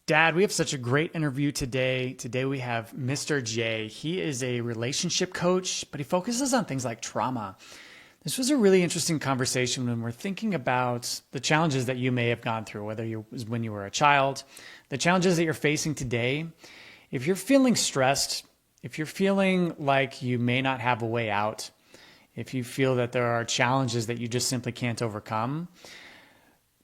Dad, we have such a great interview today. Today we have Mr. J. He is a relationship coach, but he focuses on things like trauma. This was a really interesting conversation when we're thinking about the challenges that you may have gone through, whether you was when you were a child, the challenges that you're facing today. If you're feeling stressed, if you're feeling like you may not have a way out, if you feel that there are challenges that you just simply can't overcome,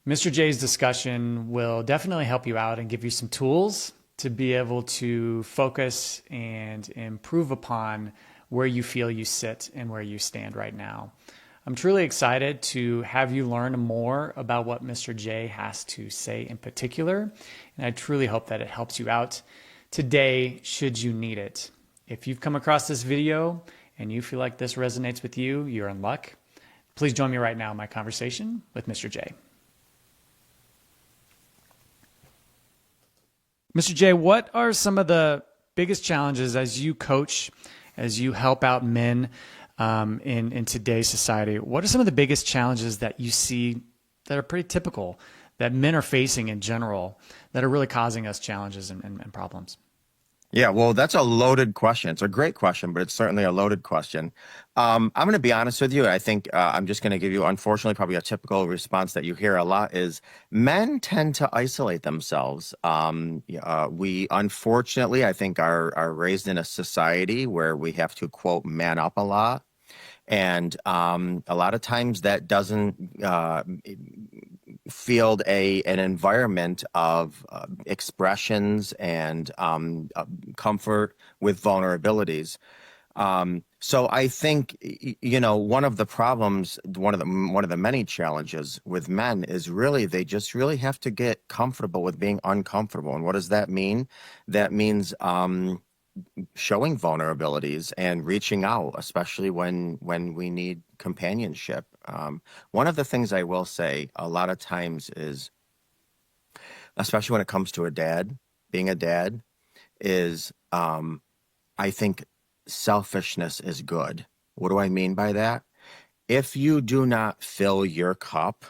Mr. J's discussion will definitely help you out and give you some tools to be able to focus and improve upon where you feel you sit and where you stand right now. I'm truly excited to have you learn more about what Mr. J has to say in particular, and I truly hope that it helps you out today should you need it. If you've come across this video and you feel like this resonates with you, you're in luck. Please join me right now in my conversation with Mr. J. Mr. J, what are some of the biggest challenges as you coach, as you help out men in today's society? What are some of the biggest challenges that you see that are pretty typical that men are facing in general that are really causing us challenges and problems? Yeah, well, that's a loaded question. It's a great question, but it's certainly a loaded question. I'm going to be honest with you. I think I'm just going to give you, unfortunately, probably a typical response that you hear a lot is men tend to isolate themselves. We, unfortunately, I think are raised in a society where we have to, quote, man up a lot. And a lot of times that doesn't field an environment of expressions and comfort with vulnerabilities. So I think one of the problems, one of the many challenges with men is really they just really have to get comfortable with being uncomfortable. And what does that mean? That means showing vulnerabilities and reaching out, especially when we need companionship. One of the things I will say a lot of times is, especially when it comes to being a dad, is I think selfishness is good. What do I mean by that? If you do not fill your cup,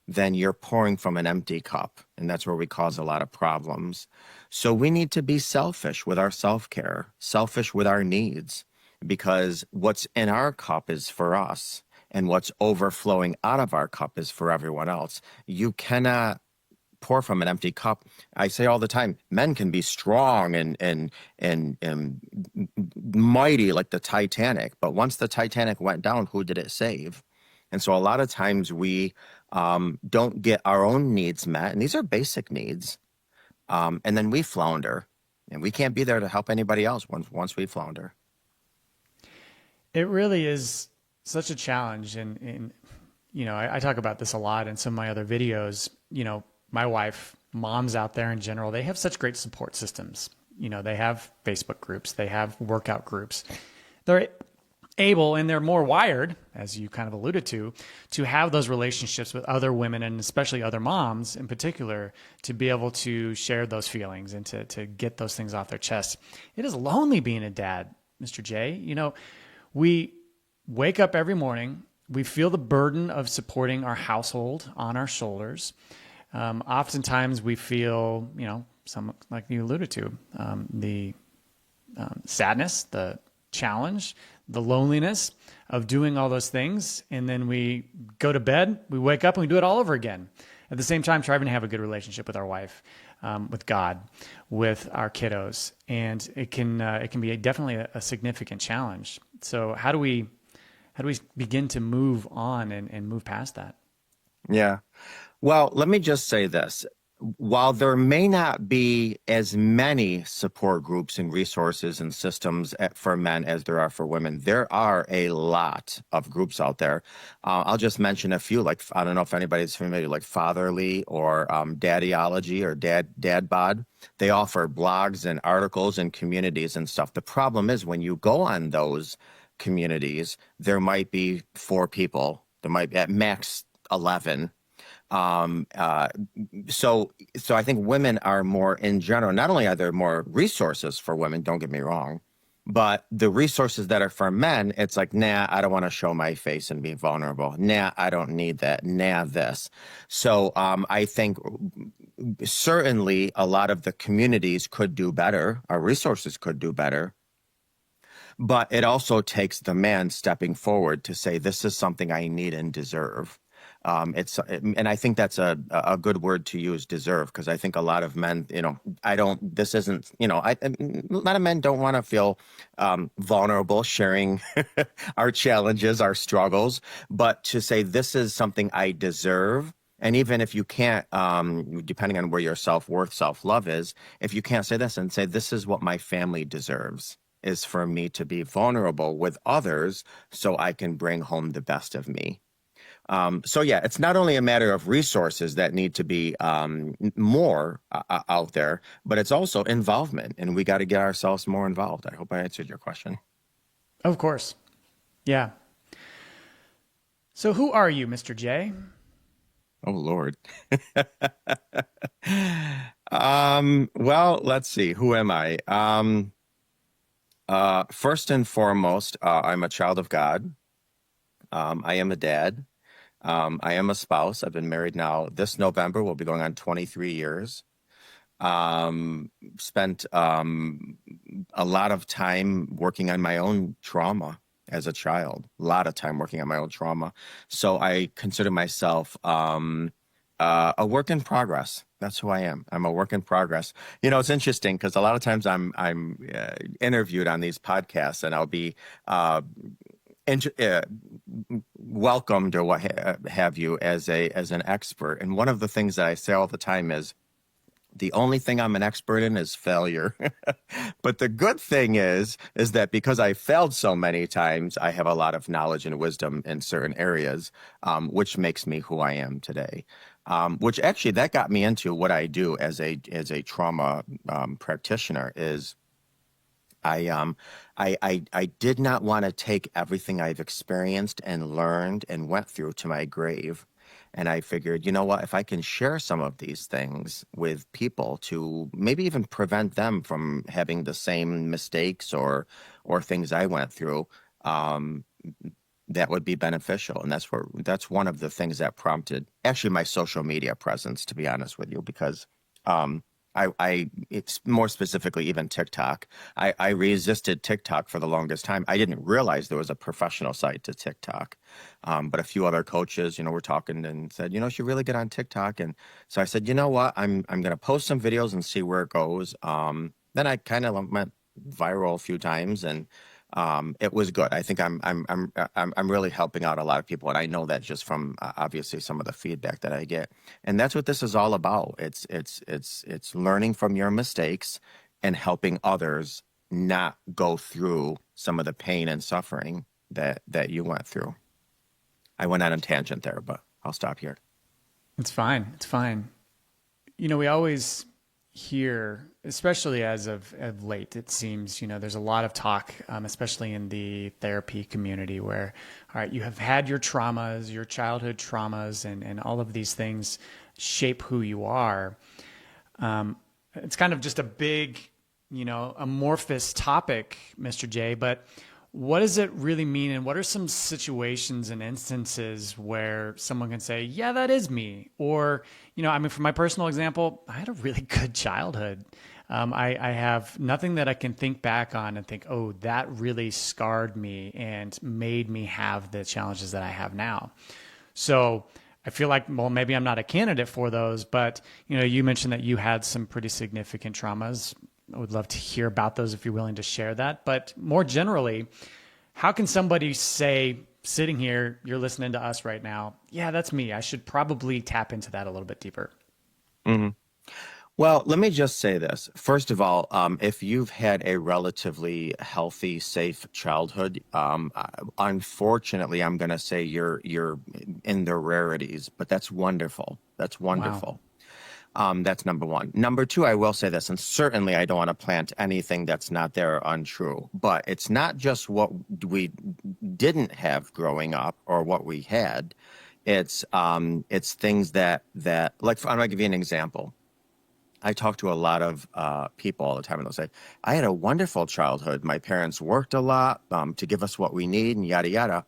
then you're pouring from an empty cup. And that's where we cause a lot of problems. So we need to be selfish with our self-care, selfish with our needs, because what's in our cup is for us. And what's overflowing out of our cup is for everyone else. You cannot pour from an empty cup. I say all the time, men can be strong and mighty like the Titanic, but once the Titanic went down, who did it save? And so a lot of times we don't get our own needs met, and these are basic needs, and then we flounder, and we can't be there to help anybody else once we flounder. It really is such a challenge. And I talk about this a lot in some of my other videos. My wife, moms out there in general, they have such great support systems. They have Facebook groups, they have workout groups. They're able, and they're more wired, as you kind of alluded to have those relationships with other women and especially other moms in particular to be able to share those feelings and to get those things off their chest. It is lonely being a dad, Mr. J. We wake up every morning, we feel the burden of supporting our household on our shoulders. Oftentimes we feel, some like you alluded to, the sadness, the challenge, the loneliness of doing all those things. And then we go to bed, we wake up and we do it all over again. At the same time, trying to have a good relationship with our wife, with God, with our kiddos. And it can be definitely a significant challenge. So how do we begin to move on and move past that? Yeah. Well, let me just say this. While there may not be as many support groups and resources and systems for men as there are for women, there are a lot of groups out there. I'll just mention a few, like, I don't know if anybody's familiar, like Fatherly or Daddyology or Dad Bod. They offer blogs and articles and communities and stuff. The problem is when you go on those communities, there might be 4 people. There might be at max 11. So I think women are more in general, not only are there more resources for women, don't get me wrong, But the resources that are for men, it's like, nah, I don't want to show my face and be vulnerable. Nah, I don't need that. Nah, this. So I think certainly a lot of the communities could do better. Our resources could do better. But it also takes the man stepping forward to say, this is something I need and deserve. And I think that's a good word to use, deserve, because I think a lot of men, this isn't, a lot of men don't want to feel vulnerable sharing our challenges, our struggles, but to say, this is something I deserve. And even if you can't, depending on where your self-worth, self-love is, if you can't say this and say, this is what my family deserves, is for me to be vulnerable with others so I can bring home the best of me. So yeah, it's not only a matter of resources that need to be more out there, but it's also involvement, and we got to get ourselves more involved. I hope I answered your question. Of course. Yeah. So who are you, Mr. J? Oh Lord. Well, let's see. Who am I? First and foremost, I'm a child of God. I am a dad. I am a spouse. I've been married now. This November will be going on 23 years. Spent a lot of time working on my own trauma as a child. A lot of time working on my own trauma. So I consider myself a work in progress. That's who I am. I'm a work in progress. It's interesting because a lot of times I'm interviewed on these podcasts, and I'll be welcomed or what have you as an expert. And one of the things that I say all the time is, the only thing I'm an expert in is failure. But the good thing is that because I failed so many times, I have a lot of knowledge and wisdom in certain areas, which makes me who I am today. Which actually that got me into what I do as a trauma practitioner is I did not want to take everything I've experienced and learned and went through to my grave. And I figured, you know what, if I can share some of these things with people to maybe even prevent them from having the same mistakes or things I went through, that would be beneficial. And that's one of the things that prompted actually my social media presence, to be honest with you, because it's more specifically even TikTok. I resisted TikTok for the longest time. I didn't realize there was a professional site to TikTok. But a few other coaches, were talking and said, you should really get on TikTok. And so I said, you know what, I'm going to post some videos and see where it goes. Then I kind of went viral a few times, and it was good. I think I'm really helping out a lot of people, and I know that just from obviously some of the feedback that I get. And that's what this is all about. It's learning from your mistakes and helping others not go through some of the pain and suffering that you went through. I went on a tangent there, but I'll stop here. It's fine. It's fine. We always hear, especially as of late, it seems, there's a lot of talk, especially in the therapy community where, all right, you have had your traumas, your childhood traumas, and all of these things shape who you are. It's kind of just a big, amorphous topic, Mr. J, but what does it really mean? And what are some situations and instances where someone can say, yeah, that is me? Or, from my personal example, I had a really good childhood. I have nothing that I can think back on and think, oh, that really scarred me and made me have the challenges that I have now. So I feel like, well, maybe I'm not a candidate for those, but, you mentioned that you had some pretty significant traumas. I would love to hear about those if you're willing to share that. But more generally, how can somebody say, sitting here, you're listening to us right now, yeah, that's me. I should probably tap into that a little bit deeper. Mm-hmm. Well, let me just say this. First of all, if you've had a relatively healthy, safe childhood, unfortunately, I'm going to say you're in the rarities, but that's wonderful. That's wonderful. Wow. That's number one. Number two, I will say this, and certainly I don't want to plant anything that's not there or untrue, but it's not just what we didn't have growing up or what we had. It's things that like, I'm going to give you an example. I talk to a lot of people all the time, and they'll say, "I had a wonderful childhood. My parents worked a lot to give us what we need, and yada yada."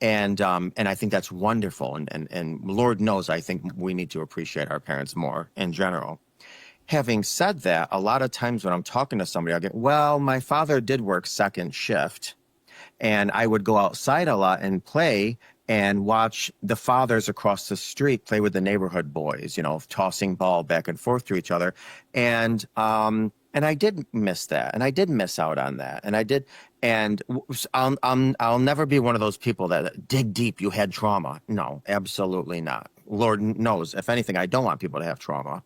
And I think that's wonderful. And Lord knows, I think we need to appreciate our parents more in general. Having said that, a lot of times when I'm talking to somebody, I'll get, "Well, my father did work second shift, and I would go outside a lot and play and watch the fathers across the street play with the neighborhood boys, tossing ball back and forth to each other. And I did miss that, and I did miss out on that, and I did. And I'll never be one of those people that dig deep. You had trauma. No, absolutely not. Lord knows, if anything, I don't want people to have trauma.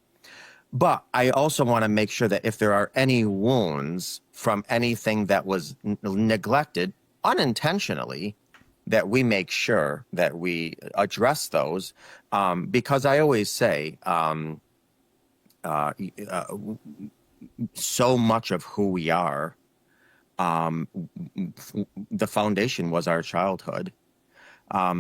But I also want to make sure that if there are any wounds from anything that was neglected unintentionally, that we make sure that we address those. Because I always say, so much of who we are, the foundation was our childhood.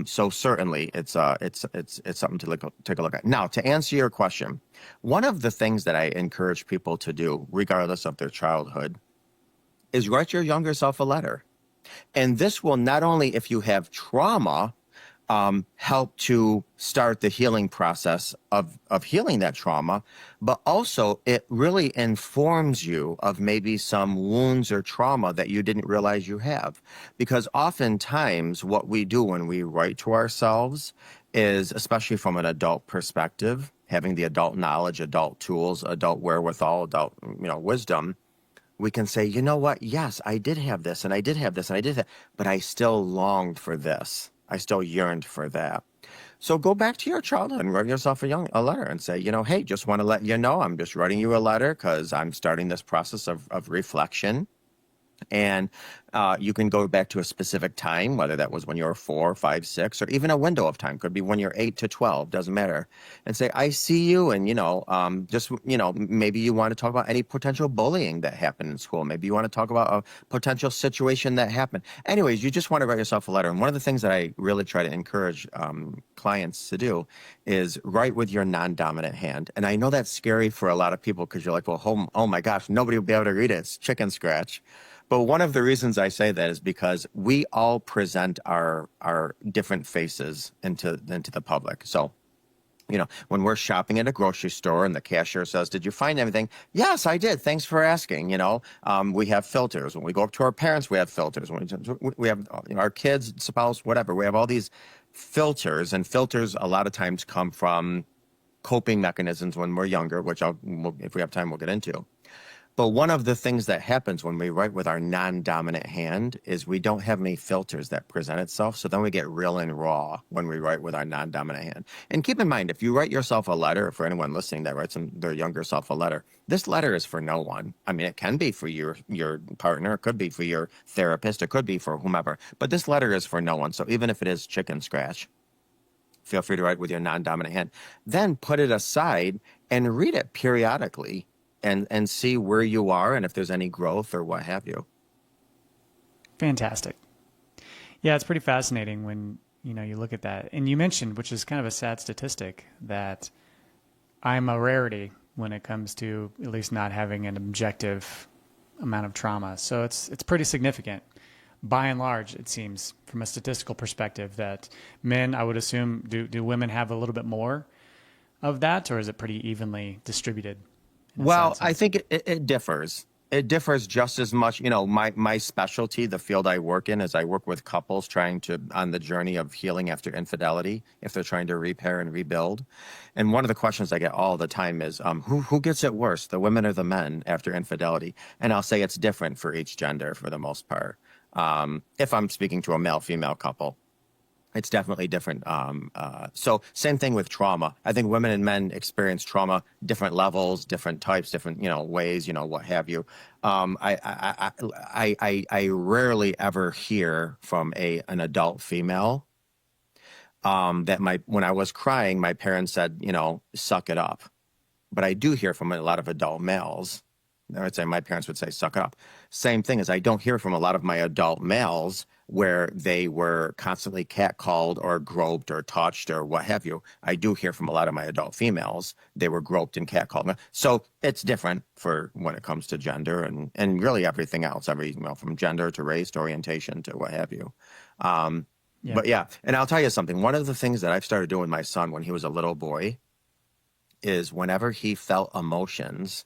So certainly it's something to take a look at. Now, to answer your question, one of the things that I encourage people to do, regardless of their childhood, is write your younger self a letter. And this will not only, if you have trauma, help to start the healing process of healing that trauma, but also it really informs you of maybe some wounds or trauma that you didn't realize you have. Because oftentimes what we do when we write to ourselves is, especially from an adult perspective, having the adult knowledge, adult tools, adult wherewithal, adult wisdom, we can say, you know what? Yes, I did have this, and I did have this, and I did that, but I still longed for this. I still yearned for that. So go back to your childhood and write yourself a letter and say, hey, just want to let you know, I'm just writing you a letter because I'm starting this process of reflection. And you can go back to a specific time, whether that was when you were 4, 5, 6, or even a window of time. Could be when you're 8 to 12, doesn't matter. And say, I see you. And, maybe you want to talk about any potential bullying that happened in school. Maybe you want to talk about a potential situation that happened. Anyways, you just want to write yourself a letter. And one of the things that I really try to encourage clients to do is write with your non-dominant hand. And I know that's scary for a lot of people because you're like, well, oh my gosh, nobody will be able to read it. It's chicken scratch. But one of the reasons I say that is because we all present our different faces into the public. So, when we're shopping at a grocery store and the cashier says, "Did you find anything?" "Yes, I did. Thanks for asking." We have filters. When we go up to our parents, we have filters. When we have our kids, spouse, whatever. We have all these filters, and filters a lot of times come from coping mechanisms when we're younger, which if we have time, we'll get into. But one of the things that happens when we write with our non-dominant hand is we don't have any filters that present itself. So then we get real and raw when we write with our non-dominant hand. And keep in mind, if you write yourself a letter, for anyone listening that writes their younger self a letter, this letter is for no one. I mean, it can be for your partner. It could be for your therapist. It could be for whomever. But this letter is for no one. So even if it is chicken scratch, feel free to write with your non-dominant hand. Then put it aside and read it periodically. And see where you are and if there's any growth or what have you. Fantastic. Yeah, it's pretty fascinating when, you look at that. And you mentioned, which is kind of a sad statistic, that I'm a rarity when it comes to at least not having an objective amount of trauma. So it's pretty significant. By and large, it seems, from a statistical perspective, that men, I would assume, do women have a little bit more of that, or is it pretty evenly distributed? Well, I think it differs. It differs just as much. My specialty, the field I work in, is I work with couples on the journey of healing after infidelity, if they're trying to repair and rebuild. And one of the questions I get all the time is, who gets it worse, the women or the men after infidelity? And I'll say it's different for each gender for the most part. If I'm speaking to a male-female couple. It's definitely different. So same thing with trauma. I think women and men experience trauma, different levels, different types, different, ways, what have you. I rarely ever hear from an adult female that when I was crying, my parents said, suck it up. But I do hear from a lot of adult males I would say my parents would say, suck it up. Same thing as I don't hear from a lot of my adult males where they were constantly catcalled or groped or touched or what have you. I do hear from a lot of my adult females. They were groped and catcalled. So it's different for when it comes to gender and really everything else, from gender to race to orientation to what have you. Yeah. But yeah, and I'll tell you something. One of the things that I've started doing with my son when he was a little boy is whenever he felt emotions,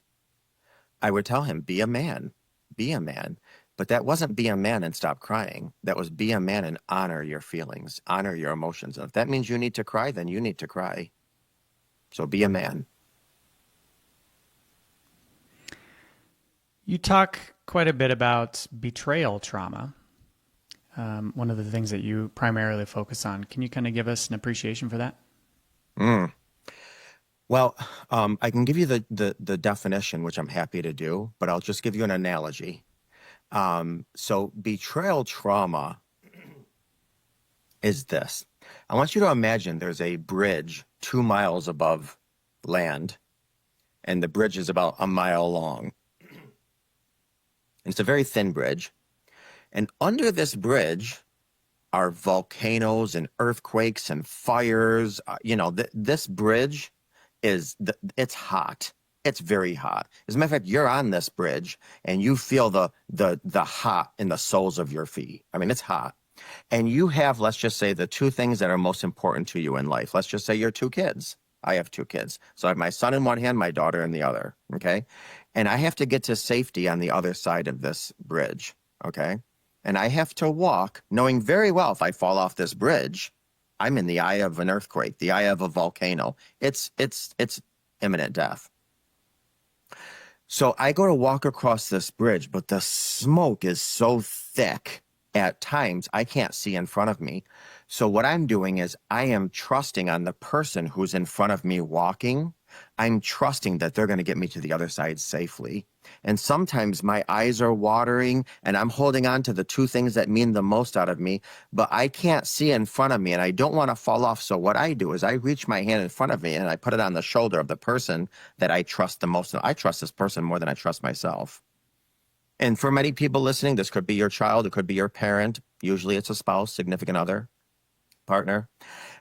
I would tell him, be a man, be a man. But that wasn't be a man and stop crying. That was be a man and honor your feelings, honor your emotions. And if that means you need to cry, then you need to cry. So be a man. You talk quite a bit about betrayal trauma. One of the things that you primarily focus on. Can you kind of give us an appreciation for that? Well, I can give you the definition, which I'm happy to do, but I'll just give you an analogy. So betrayal trauma is this. I want you to imagine there's a bridge 2 miles above land, and the bridge is about a mile long. And it's a very thin bridge. And under this bridge are volcanoes and earthquakes and fires. This bridge it's hot. It's very hot. As a matter of fact, you're on this bridge and you feel the hot in the soles of your feet. I mean, it's hot. And you have, let's just say, the two things that are most important to you in life. Let's just say your two kids. I have two kids. So I have my son in one hand, my daughter in the other. Okay. And I have to get to safety on the other side of this bridge. Okay. And I have to walk knowing very well if I fall off this bridge, I'm in the eye of an earthquake, the eye of a volcano. It's imminent death. So I go to walk across this bridge, but the smoke is so thick at times I can't see in front of me. So what I'm doing is I am trusting on the person who's in front of me walking. I'm trusting that they're going to get me to the other side safely. And sometimes my eyes are watering and I'm holding on to the two things that mean the most out of me, but I can't see in front of me and I don't want to fall off. So what I do is I reach my hand in front of me and I put it on the shoulder of the person that I trust the most. I trust this person more than I trust myself. And for many people listening, this could be your child, it could be your parent. Usually it's a spouse, significant other, partner.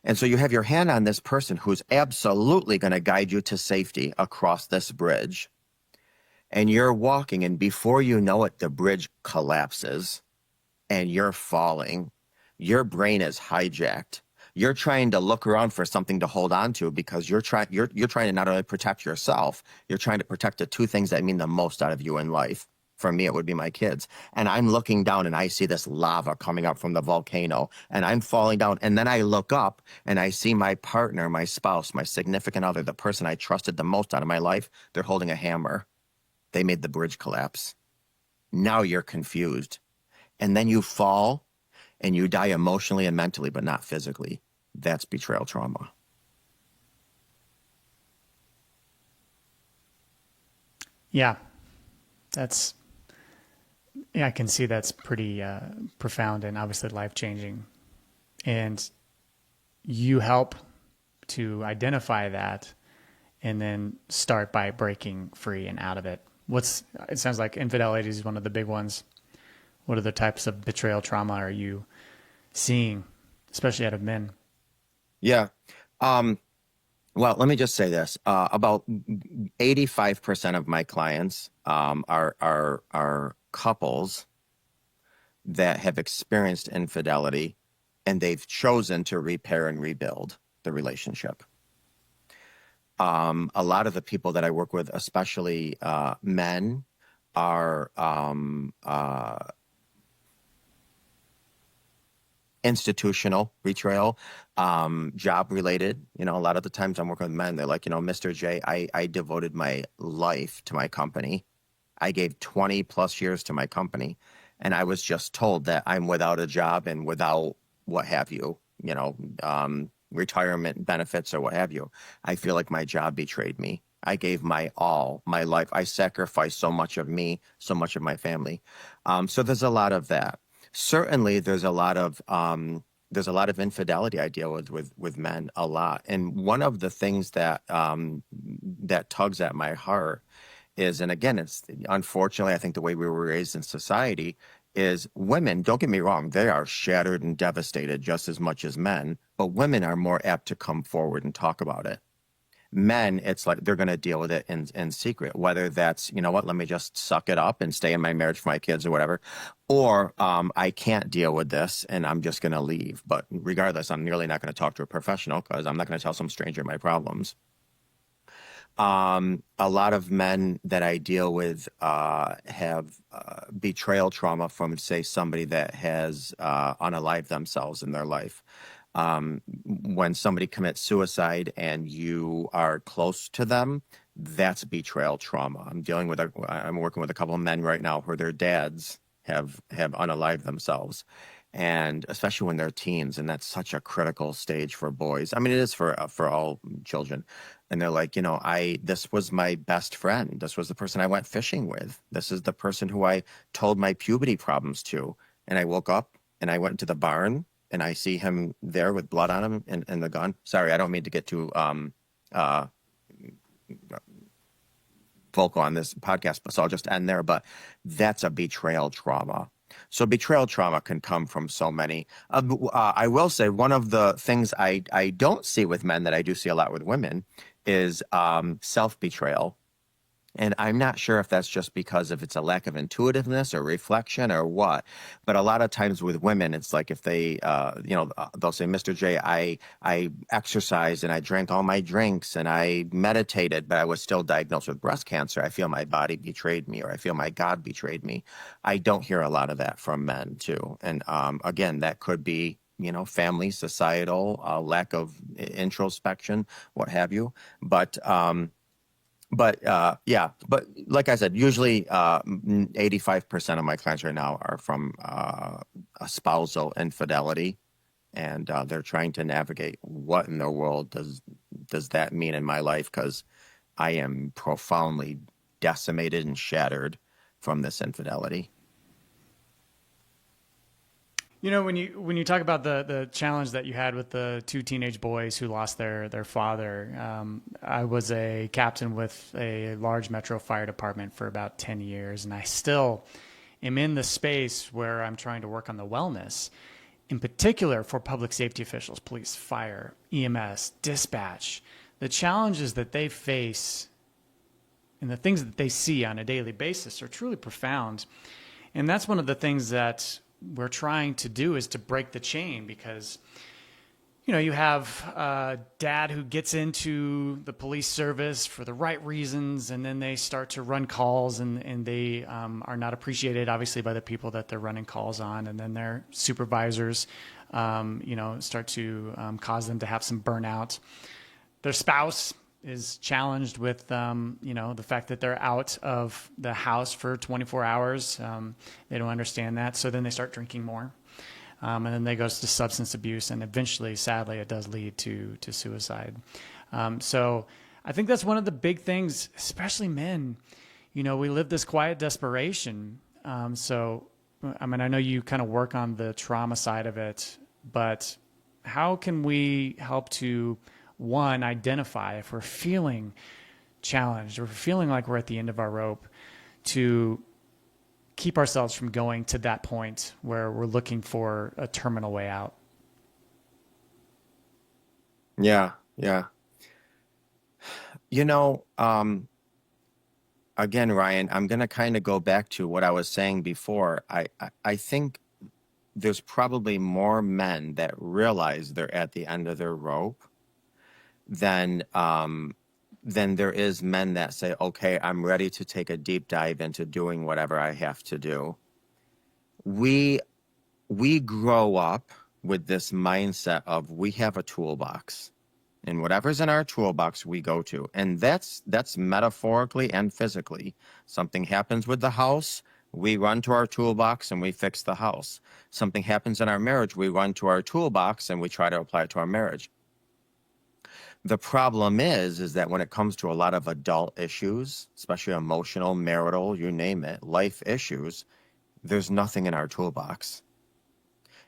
And so you have your hand on this person who's absolutely going to guide you to safety across this bridge. And you're walking, and before you know it, the bridge collapses and you're falling. Your brain is hijacked. You're trying to look around for something to hold on to because you're trying to not only protect yourself, you're trying to protect the two things that mean the most out of you in life. For me, it would be my kids. And I'm looking down and I see this lava coming up from the volcano and I'm falling down. And then I look up and I see my partner, my spouse, my significant other, the person I trusted the most out of my life. They're holding a hammer. They made the bridge collapse. Now you're confused. And then you fall and you die emotionally and mentally, but not physically. That's betrayal trauma. Yeah, I can see that's pretty profound and obviously life-changing. And you help to identify that and then start by breaking free and out of it. It sounds like infidelity is one of the big ones. What other types of betrayal trauma are you seeing, especially out of men? Yeah. Well, let me just say this. About 85% of my clients are couples that have experienced infidelity and they've chosen to repair and rebuild the relationship. A lot of the people that I work with, especially men, are institutional betrayal, job related. A lot of the times I'm working with men, they're like, Mr. J, I devoted my life to my company. I gave 20 plus years to my company. And I was just told that I'm without a job and without what have you, retirement benefits or what have you. I feel like my job betrayed me. I gave my all, my life. I sacrificed so much of me, so much of my family. So there's a lot of that. Certainly, there's a lot of infidelity I deal with men a lot. And one of the things that that tugs at my heart is, and again, it's unfortunately, I think the way we were raised in society is women, don't get me wrong, they are shattered and devastated just as much as men, but women are more apt to come forward and talk about it. Men, it's like they're going to deal with it in secret, whether that's, you know what, let me just suck it up and stay in my marriage for my kids or whatever, or I can't deal with this and I'm just going to leave. But regardless, I'm nearly not going to talk to a professional because I'm not going to tell some stranger my problems. A lot of men that I deal with have betrayal trauma from, say, somebody that has unalived themselves in their life. When somebody commits suicide and you are close to them, that's betrayal trauma. I'm working with a couple of men right now where their dads have unalived themselves, and especially when they're teens, and that's such a critical stage for boys. I mean, it is for all children. And they're like, this was my best friend. This was the person I went fishing with. This is the person who I told my puberty problems to. And I woke up and I went to the barn and I see him there with blood on him and the gun. Sorry, I don't mean to get too vocal on this podcast, but so I'll just end there. But that's a betrayal trauma. So betrayal trauma can come from so many. I will say one of the things I don't see with men that I do see a lot with women is self-betrayal. And I'm not sure if that's just because if it's a lack of intuitiveness or reflection or what. But a lot of times with women, it's like if they, they'll say, Mr. J, I exercised and I drank all my drinks and I meditated, but I was still diagnosed with breast cancer. I feel my body betrayed me, or I feel my God betrayed me. I don't hear a lot of that from men too. And again, that could be, family, societal, lack of introspection, what have you. But like I said, usually 85% of my clients right now are from a spousal infidelity, and they're trying to navigate what in the world does that mean in my life, because I am profoundly decimated and shattered from this infidelity. When you talk about the challenge that you had with the two teenage boys who lost their father, I was a captain with a large metro fire department for about 10 years, and I still am in the space where I'm trying to work on the wellness, in particular for public safety officials, police, fire, EMS, dispatch, the challenges that they face and the things that they see on a daily basis are truly profound. And that's one of the things that we're trying to do, is to break the chain, because you have a dad who gets into the police service for the right reasons, and then they start to run calls, and they are not appreciated, obviously, by the people that they're running calls on, and then their supervisors start to cause them to have some burnout. Their spouse is challenged with, the fact that they're out of the house for 24 hours. They don't understand that. So then they start drinking more. And then they go to substance abuse. And eventually, sadly, it does lead to suicide. So I think that's one of the big things, especially men. We live this quiet desperation. I know you kind of work on the trauma side of it, but how can we help to, one, identify if we're feeling challenged or feeling like we're at the end of our rope, to keep ourselves from going to that point where we're looking for a terminal way out? Yeah. Again, Ryan, I'm going to kind of go back to what I was saying before. I think there's probably more men that realize they're at the end of their rope than there is men that say, okay, I'm ready to take a deep dive into doing whatever I have to do. We grow up with this mindset of we have a toolbox, and whatever's in our toolbox we go to. And that's metaphorically and physically. Something happens with the house, we run to our toolbox and we fix the house. Something happens in our marriage, we run to our toolbox and we try to apply it to our marriage. The problem is that when it comes to a lot of adult issues, especially emotional, marital, you name it, life issues, there's nothing in our toolbox.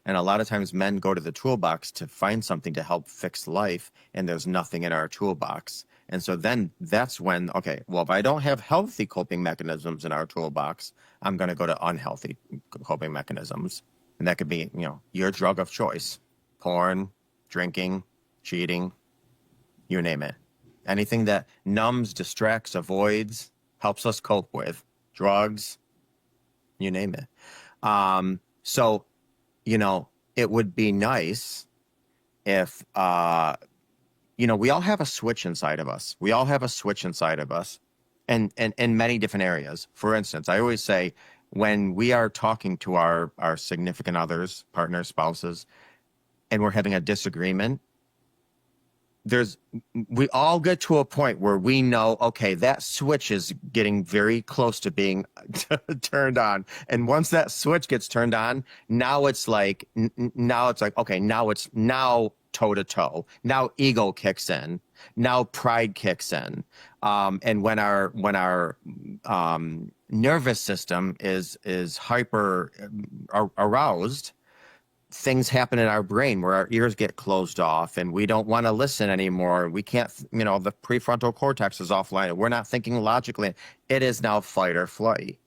And a lot of times men go to the toolbox to find something to help fix life, and there's nothing in our toolbox. And so then that's when, okay, well, if I don't have healthy coping mechanisms in our toolbox, I'm going to go to unhealthy coping mechanisms. And that could be, your drug of choice: porn, drinking, cheating, you name it. Anything that numbs, distracts, avoids, helps us cope with, drugs, you name it. So, it would be nice if, we all have a switch inside of us. We all have a switch inside of us, and in many different areas. For instance, I always say, when we are talking to our significant others, partners, spouses, and we're having a disagreement, we all get to a point where we know, okay, that switch is getting very close to being turned on. And once that switch gets turned on, now it's like, okay, now toe to toe. Now ego kicks in. Now pride kicks in. And when our nervous system is hyper aroused, things happen in our brain where our ears get closed off and we don't want to listen anymore. We can't, the prefrontal cortex is offline. We're not thinking logically. It is now fight or flight.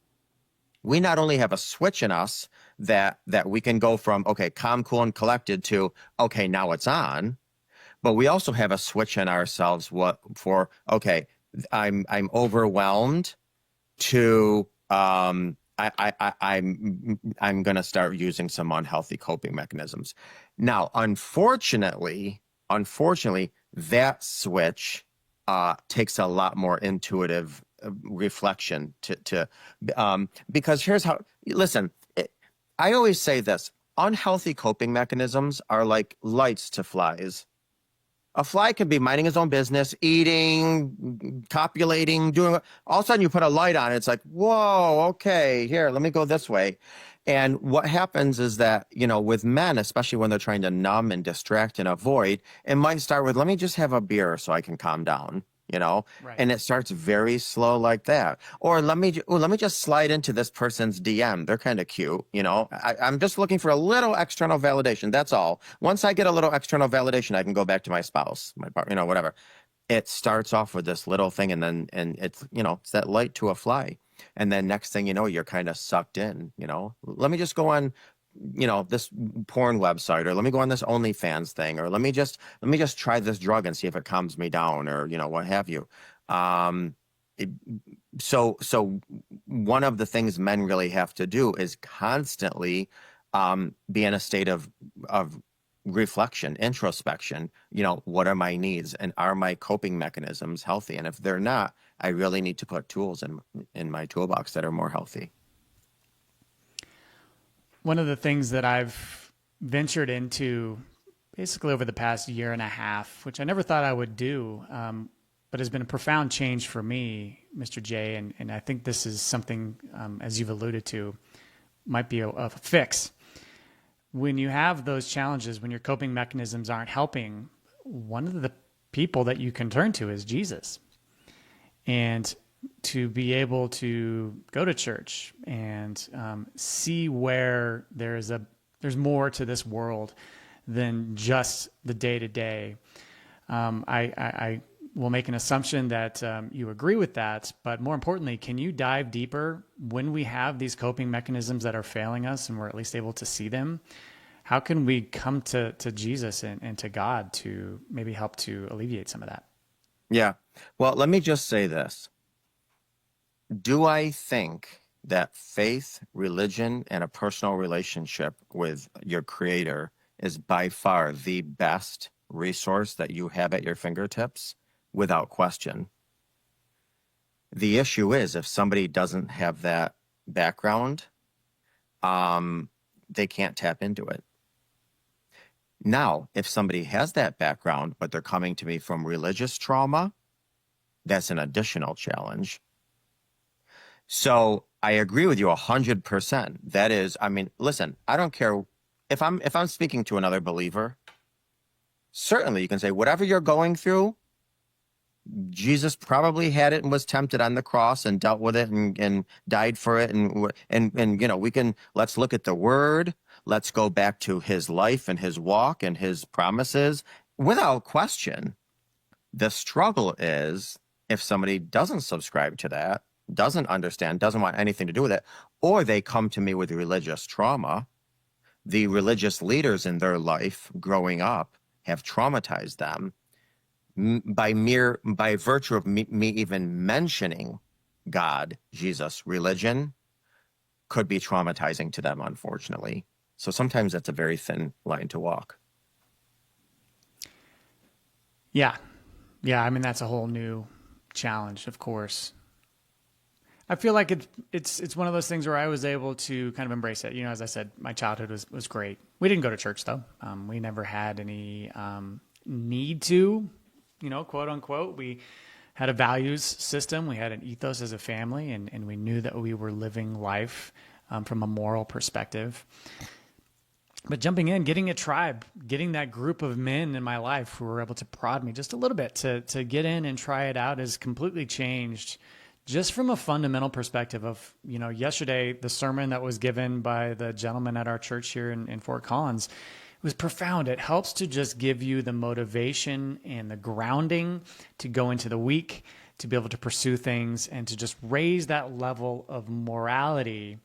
We not only have a switch in us that we can go from, okay, calm, cool, and collected to, okay, now it's on, but we also have a switch in ourselves okay, I'm overwhelmed to, I'm going to start using some unhealthy coping mechanisms. Now, unfortunately, that switch takes a lot more intuitive reflection because here's how. Listen, I always say this: unhealthy coping mechanisms are like lights to flies. A fly could be minding his own business, eating, copulating, doing. All of a sudden, you put a light on it. It's like, whoa, okay, here, let me go this way. And what happens is that, with men, especially when they're trying to numb and distract and avoid, it might start with, let me just have a beer so I can calm down. Right. And it starts very slow like that. Or let me just slide into this person's DM. They're kind of cute. I'm just looking for a little external validation. That's all. Once I get a little external validation, I can go back to my spouse, my partner, whatever. It starts off with this little thing, and it's, it's that light to a fly. And then next thing you know, you're kind of sucked in, let me just go on, this porn website, or let me go on this OnlyFans thing, or let me just try this drug and see if it calms me down, or, what have you. So one of the things men really have to do is constantly be in a state of reflection, introspection. What are my needs, and are my coping mechanisms healthy? And if they're not, I really need to put tools in my toolbox that are more healthy. One of the things that I've ventured into basically over the past year and a half, which I never thought I would do, but has been a profound change for me, Mr. J, and I think this is something, as you've alluded to, might be a fix. When you have those challenges, when your coping mechanisms aren't helping, one of the people that you can turn to is Jesus. And to be able to go to church and see where there's more to this world than just the day-to-day. I will make an assumption that you agree with that, but more importantly, can you dive deeper when we have these coping mechanisms that are failing us and we're at least able to see them? How can we come to Jesus and to God to maybe help to alleviate some of that? Yeah. Well, let me just say this. Do I think that faith, religion, and a personal relationship with your creator is by far the best resource that you have at your fingertips? Without question. The issue is, if somebody doesn't have that background, they can't tap into it. Now, if somebody has that background, but they're coming to me from religious trauma, that's an additional challenge. So I agree with you 100%. That is, listen, I don't care if I'm speaking to another believer. Certainly, you can say whatever you're going through, Jesus probably had it and was tempted on the cross and dealt with it and died for it. And let's look at the word. Let's go back to his life and his walk and his promises without question. The struggle is if somebody doesn't subscribe to that, doesn't understand, doesn't want anything to do with it, or they come to me with religious trauma. The religious leaders in their life growing up have traumatized them by virtue of me even mentioning God, Jesus, religion could be traumatizing to them, unfortunately. So sometimes that's a very thin line to walk. Yeah. Yeah. I mean, that's a whole new challenge, of course. I feel like it's one of those things where I was able to kind of embrace it. You know, as I said, my childhood was great. We didn't go to church though. We never had any need to, you know, quote unquote. We had a values system. We had an ethos as a family, and we knew that we were living life from a moral perspective. But jumping in, getting a tribe, getting that group of men in my life who were able to prod me just a little bit to get in and try it out has completely changed just from a fundamental perspective of, you know, yesterday, the sermon that was given by the gentleman at our church here in Fort Collins was profound. It helps to just give you the motivation and the grounding to go into the week, to be able to pursue things and to just raise that level of morality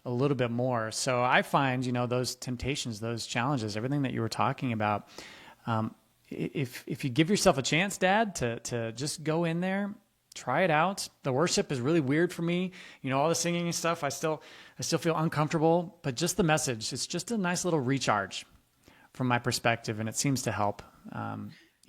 a little bit more. So I find, you know, those temptations, those challenges, everything that you were talking about, if you give yourself a chance, Dad, to just go in there, try it out. The worship is really weird for me. You know, all the singing and stuff, I still feel uncomfortable, but just the message, it's just a nice little recharge from my perspective. And it seems to help.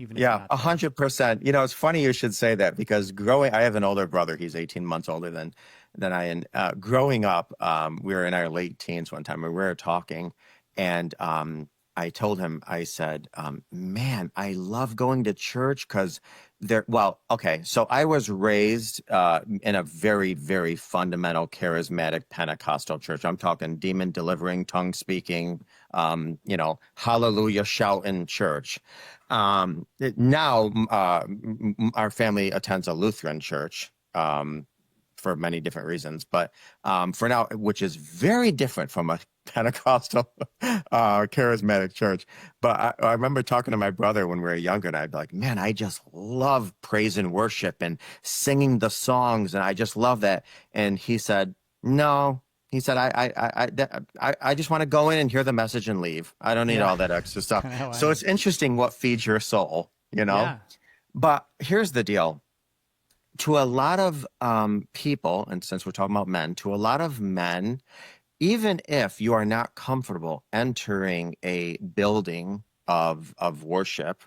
Even if Yeah, not. 100%. You know, it's funny you should say that because I have an older brother. He's 18 months older than I am. Growing up, we were in our late teens one time and we were talking, and I told him, I said, man, I love going to church because well, okay, so I was raised in a very, very fundamental, charismatic Pentecostal church. I'm talking demon delivering, tongue speaking, you know, hallelujah shouting church. Now, our family attends a Lutheran church. For many different reasons, but for now, which is very different from a Pentecostal charismatic church. But I remember talking to my brother when we were younger, and I'd be like, "Man, I just love praise and worship and singing the songs, and I just love that." And he said, "No." He said, I just want to go in and hear the message and leave. I don't need Yeah, all that extra stuff." kind of how I So am. it's interesting what feeds your soul, you know? Yeah. But here's the deal to a lot of people, and since we're talking about men, to a lot of men, even if you are not comfortable entering a building of worship,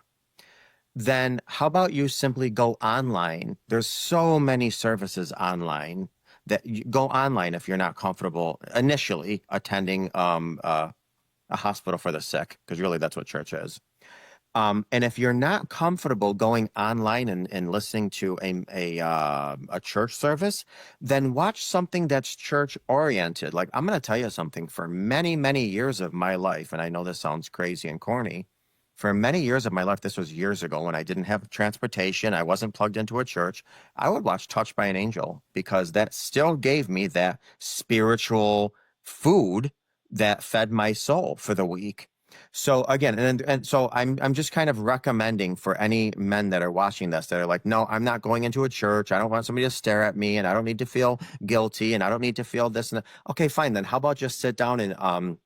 then how about you simply go online? There's so many services online that you go online if you're not comfortable initially attending a hospital for the sick, because really that's what church is. And if you're not comfortable going online and listening to a church service, then watch something that's church oriented. Like I'm going to tell you something. For many, many years of my life, and I know this sounds crazy and corny, for many years of my life, this was years ago when I didn't have transportation, I wasn't plugged into a church, I would watch Touched by an Angel because that still gave me that spiritual food that fed my soul for the week. So again, and so I'm just kind of recommending for any men that are watching this that are like, no, I'm not going into a church. I don't want somebody to stare at me, and I don't need to feel guilty, and I don't need to feel this and that. Okay, fine then. How about just sit down and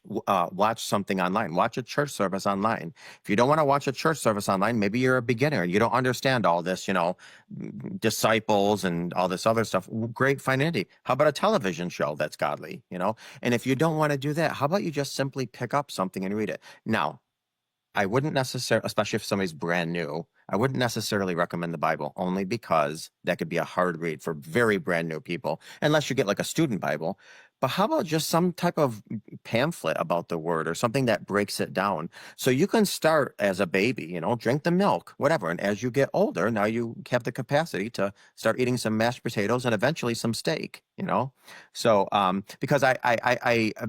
watch something online, watch a church service online. If you don't want to watch a church service online, maybe you're a beginner and you don't understand all this, you know, disciples and all this other stuff. Great, fine, Andy. How about a television show that's godly, you know? And if you don't want to do that, how about you just simply pick up something and read it? Now, I wouldn't necessarily, especially if somebody's brand new, I wouldn't necessarily recommend the Bible only because that could be a hard read for very brand new people, unless you get like a student Bible. But how about just some type of pamphlet about the word or something that breaks it down? So you can start as a baby, you know, drink the milk, whatever. And as you get older, now you have the capacity to start eating some mashed potatoes and eventually some steak, you know? So, because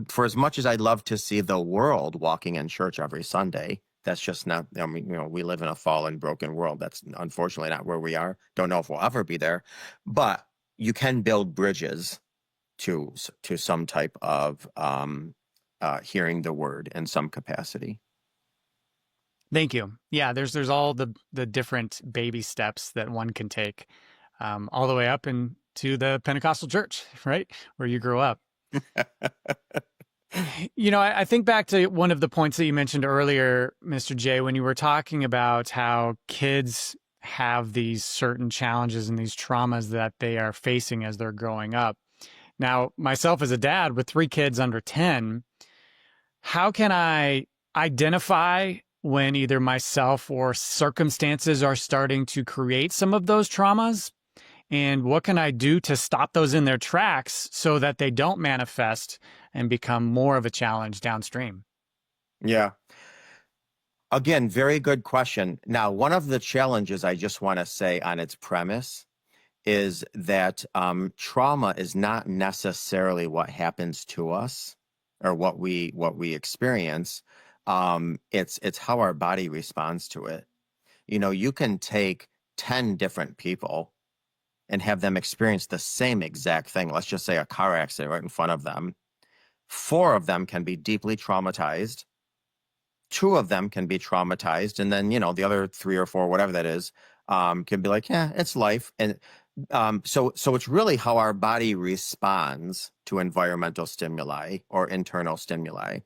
for as much as I'd love to see the world walking in church every Sunday, that's just not, I mean, you know, we live in a fallen, broken world. That's unfortunately not where we are. Don't know if we'll ever be there, but you can build bridges to some type of hearing the word in some capacity. Thank you. Yeah, there's all the different baby steps that one can take, all the way up into the Pentecostal church, right, where you grew up. I think back to one of the points that you mentioned earlier, Mr. J, when you were talking about how kids have these certain challenges and these traumas that they are facing as they're growing up. Now, myself as a dad with 3 kids under 10, how can I identify when either myself or circumstances are starting to create some of those traumas? And what can I do to stop those in their tracks so that they don't manifest and become more of a challenge downstream? Yeah. Again, very good question. Now, one of the challenges I just want to say on its premise is that trauma is not necessarily what happens to us or what we experience. It's how our body responds to it. You can take 10 different people and have them experience the same exact thing. Let's just say a car accident right in front of them. 4 of them can be deeply traumatized. 2 of them can be traumatized, and then the other 3 or 4, whatever that is, can be like, yeah, it's life. And so it's really how our body responds to environmental stimuli or internal stimuli.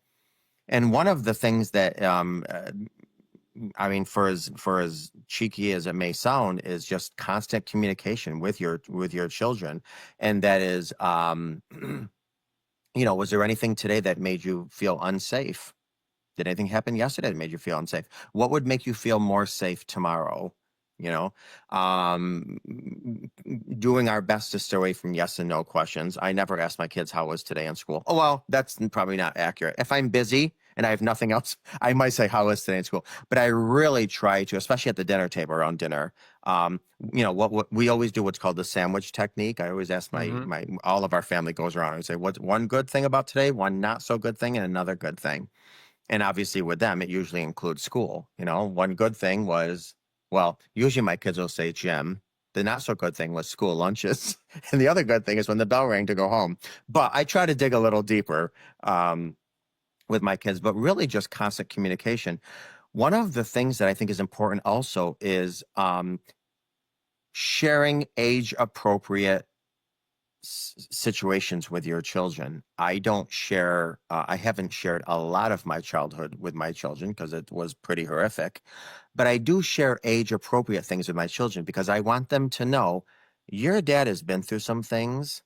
And one of the things that I mean, for as cheeky as it may sound, is just constant communication with your children, and that is, was there anything today that made you feel unsafe? Did anything happen yesterday that made you feel unsafe? What would make you feel more safe tomorrow? You know, um, Doing our best to stay away from yes and no questions. I never ask my kids how was today in school. Oh, well, that's probably not accurate. If I'm busy and I have nothing else, I might say how was today in school. But I really try to, especially at the dinner table around dinner. What we always do, what's called the sandwich technique. I always ask my all of our family goes around and say, what's one good thing about today, one not so good thing, and another good thing. And obviously with them, it usually includes school. One good thing was, well, usually my kids will say gym. The not so good thing was school lunches. And the other good thing is when the bell rang to go home. But I try to dig a little deeper with my kids, but really just constant communication. One of the things that I think is important also is sharing age appropriate situations with your children. I don't share, I haven't shared a lot of my childhood with my children because it was pretty horrific, but I do share age appropriate things with my children because I want them to know your dad has been through some things,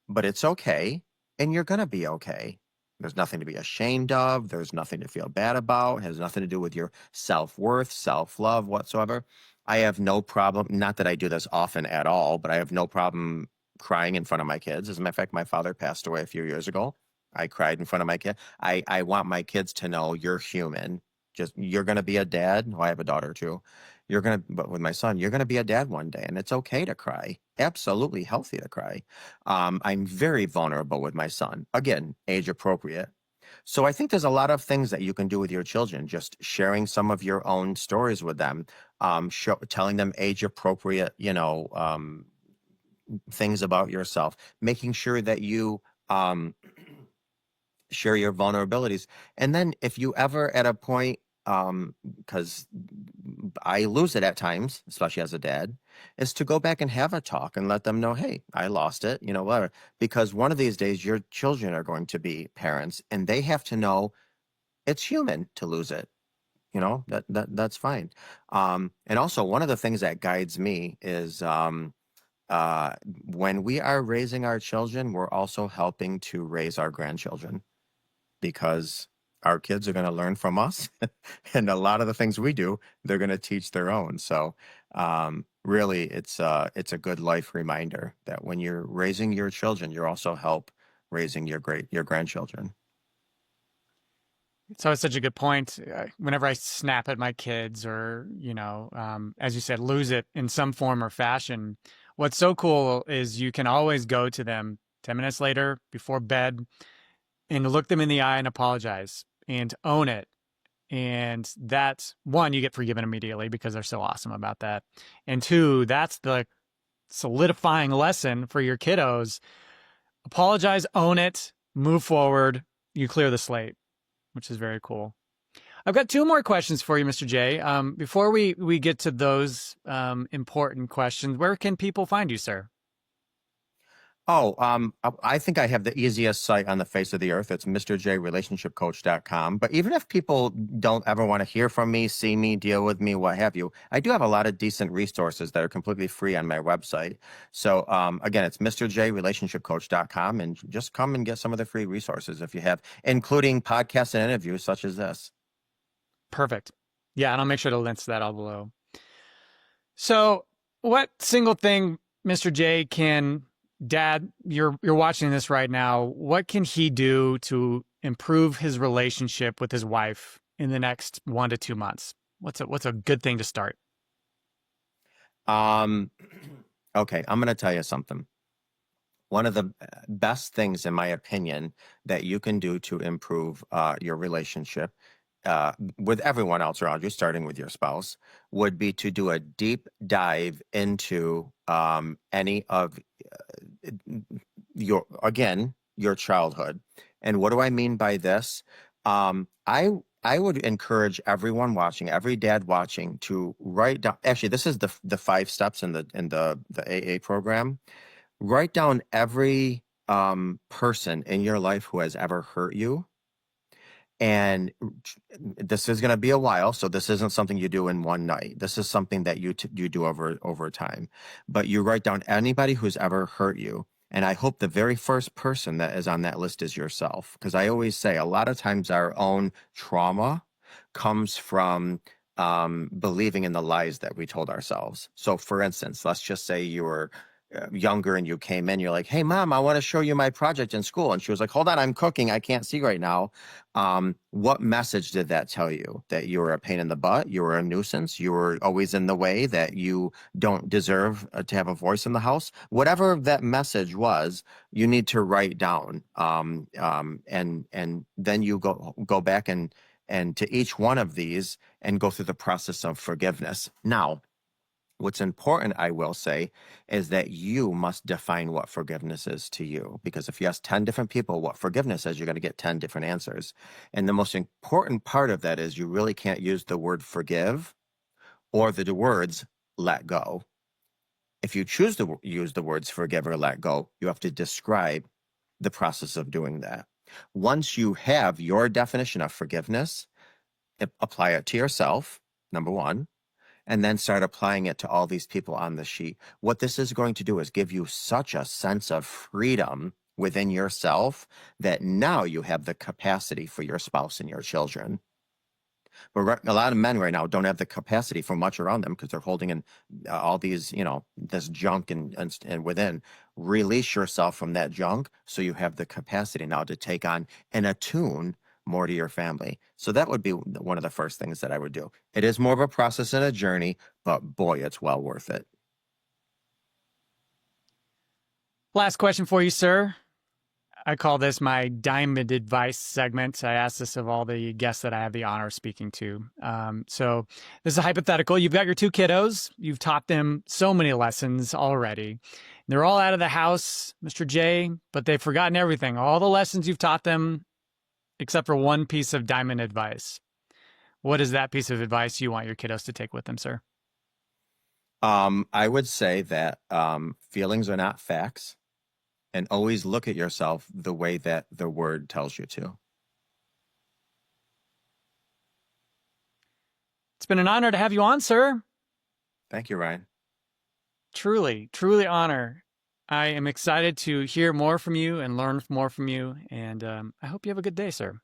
but it's okay. And you're going to be okay. There's nothing to be ashamed of. There's nothing to feel bad about. It has nothing to do with your self-worth, self-love whatsoever. I have no problem, not that I do this often at all, but I have no problem crying in front of my kids. As a matter of fact, my father passed away a few years ago. I cried in front of my kid. I want my kids to know you're human. Just you're going to be a dad. Well, I have a daughter too. But with my son, you're going to be a dad one day, and it's okay to cry. Absolutely healthy to cry. I'm very vulnerable with my son. Again, age appropriate. So I think there's a lot of things that you can do with your children. Just sharing some of your own stories with them, telling them age appropriate, things about yourself, making sure that you share your vulnerabilities. And then if you ever at a point, because I lose it at times, especially as a dad, is to go back and have a talk and let them know, hey, I lost it, whatever. Because one of these days your children are going to be parents and they have to know it's human to lose it. That's fine. And also one of the things that guides me is when we are raising our children, we're also helping to raise our grandchildren because our kids are going to learn from us. And a lot of the things we do, they're going to teach their own. So really, it's a good life reminder that when you're raising your children, you're also help raising your grandchildren. So it's such a good point. Whenever I snap at my kids or, as you said, lose it in some form or fashion, what's so cool is you can always go to them 10 minutes later before bed and look them in the eye and apologize and own it. And that's one, you get forgiven immediately because they're so awesome about that. And 2, that's the solidifying lesson for your kiddos. Apologize, own it, move forward, you clear the slate, which is very cool. I've got two more questions for you, Mr. J. Before we get to those important questions, where can people find you, sir? Oh, I think I have the easiest site on the face of the earth. It's mrjrelationshipcoach.com. But even if people don't ever want to hear from me, see me, deal with me, what have you, I do have a lot of decent resources that are completely free on my website. So again, it's mrjrelationshipcoach.com, and just come and get some of the free resources if you have, including podcasts and interviews such as this. Perfect. Yeah, and I'll make sure to link to that all below. So, what single thing, Mr. J, can Dad, you're watching this right now, what can he do to improve his relationship with his wife in the next 1 to 2 months? What's a good thing to start? Okay, I'm going to tell you something. One of the best things, in my opinion, that you can do to improve your relationship with everyone else around you, starting with your spouse, would be to do a deep dive into any of your childhood. And what do I mean by this? I would encourage everyone watching, every dad watching, to write down. Actually, this is the 5 steps in the AA program. Write down every person in your life who has ever hurt you. And this is going to be a while, so this isn't something you do in one night. This is something that you do over time. But you write down anybody who's ever hurt you. And I hope the very first person that is on that list is yourself. Because I always say a lot of times our own trauma comes from believing in the lies that we told ourselves. So for instance, let's just say you were younger and you came in, you're like, "Hey mom, I want to show you my project in school." And she was like, "Hold on, I'm cooking. I can't see right now." What message did that tell you? That you were a pain in the butt, you were a nuisance, you were always in the way, that you don't deserve to have a voice in the house? Whatever that message was, you need to write down. And then you go back and to each one of these and go through the process of forgiveness. Now, what's important, I will say, is that you must define what forgiveness is to you. Because if you ask 10 different people what forgiveness is, you're going to get 10 different answers. And the most important part of that is you really can't use the word forgive or the words let go. If you choose to use the words forgive or let go, you have to describe the process of doing that. Once you have your definition of forgiveness, apply it to yourself, number one, and then start applying it to all these people on the sheet. What this is going to do is give you such a sense of freedom within yourself that now you have the capacity for your spouse and your children. But a lot of men right now don't have the capacity for much around them because they're holding in all these, this junk and within. Release yourself from that junk so you have the capacity now to take on and attune more to your family. So that would be one of the first things that I would do. It is more of a process and a journey, but boy, it's well worth it. Last question for you, sir. I call this my diamond advice segment. I ask this of all the guests that I have the honor of speaking to. So this is a hypothetical. You've got your 2 kiddos. You've taught them so many lessons already. They're all out of the house, Mr. J, but they've forgotten everything. All the lessons you've taught them, except for one piece of diamond advice. What is that piece of advice you want your kiddos to take with them, sir? I would say that feelings are not facts, and always look at yourself the way that the word tells you to. It's been an honor to have you on, sir. Thank you, Ryan. Truly, truly honor. I am excited to hear more from you and learn more from you. And I hope you have a good day, sir.